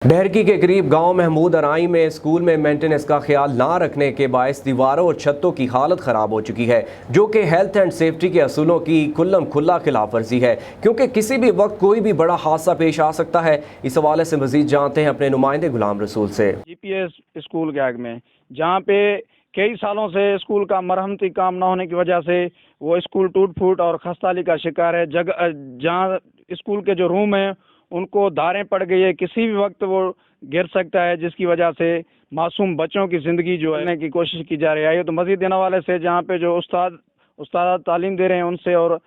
ढेरकी के करीब गांव महमूद अराई में स्कूल में मेंटेनेंस का ख्याल ना रखने के बायस दीवारों और छतों की हालत ख़राब हो चुकी है, जो कि हेल्थ एंड सेफ्टी के असूलों की खुल्लम खुल्ला खिलाफ वर्जी है, क्योंकि किसी भी वक्त कोई भी बड़ा हादसा पेश आ सकता है। इस हवाले से मजीद जानते हैं अपने नुमाइंदे गुलाम रसूल से। जीपीएस स्कूल के आग में, जहाँ पे कई सालों से स्कूल का मरहमती काम न होने की वजह से वो स्कूल टूट फूट और खस्ताहाली का शिकार है। जगह जहाँ स्कूल के जो रूम हैं उनको धारें पड़ गई है, किसी भी वक्त वो गिर सकता है, जिसकी वजह से मासूम बच्चों की ज़िंदगी जो है की कोशिश की जा रही है। तो मजीद देने वाले से जहाँ पे जो उस्ताद तालीम दे रहे हैं उनसे और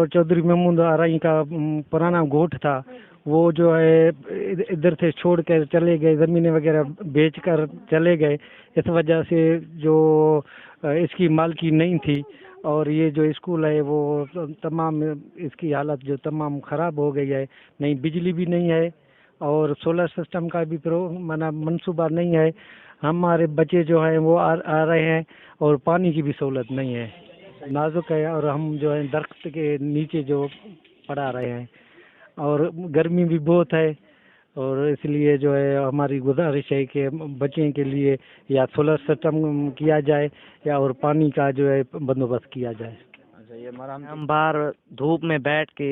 चौधरी महमूद आरई का पुराना गोठ था, वो जो है इधर से छोड़ कर चले गए, ज़मीनें वगैरह बेच कर चले गए। इस वजह से जो इसकी मालकी नहीं थी और ये जो स्कूल है वो तमाम इसकी हालत जो तमाम ख़राब हो गई है। नहीं बिजली भी नहीं है और सोलर सिस्टम का भी मंसूबा नहीं है। हमारे बच्चे जो हैं वो आ रहे हैं और पानी की भी सहूलत नहीं है, नाजुक है, और हम जो है दरख्त के नीचे जो पढ़ा रहे हैं और गर्मी भी बहुत है। और इसलिए जो है हमारी गुजारिश है कि बच्चे के लिए या सोलर सिस्टम किया जाए या और पानी का जो है बंदोबस्त किया जाए। अच्छा, ये हम बाहर धूप में बैठ के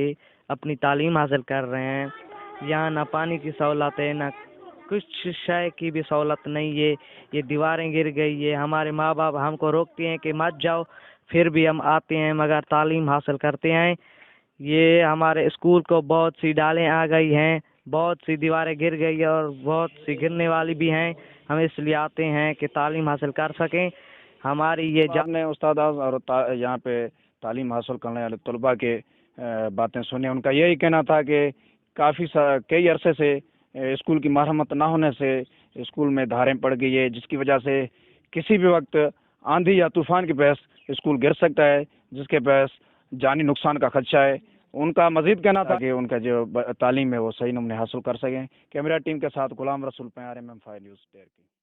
अपनी तालीम हासिल कर रहे हैं। यहाँ ना पानी की सहूलत है, ना कुछ शय की भी सहूलत नहीं है। ये दीवारें गिर गई है। हमारे माँ बाप हमको रोकते हैं कि मत जाओ, फिर भी हम आते हैं, मगर तालीम हासिल करते हैं। ये हमारे स्कूल को बहुत सी डालें आ गई हैं, बहुत सी दीवारें गिर गई है और बहुत सी गिरने वाली भी हैं। हम इसलिए आते हैं कि तालीम हासिल कर सकें। हमारी ये आपने उस्ताद और यहाँ पे तालीम हासिल करने वाले तलबा के बातें सुनी। उनका यही कहना था कि कई अरसे से स्कूल की मरम्मत ना होने से स्कूल में धारें पड़ गई है, जिसकी वजह से किसी भी वक्त आंधी या तूफान के बहस स्कूल गिर सकता है, जिसके बहस जानी नुकसान का खदशा है। उनका मजीद कहना था कि उनका जो तालीम है वो सही नमूने हासिल कर सकें। कैमरा टीम के साथ गुलाम रसूल, RMM 5 न्यूज़ ढेरकी।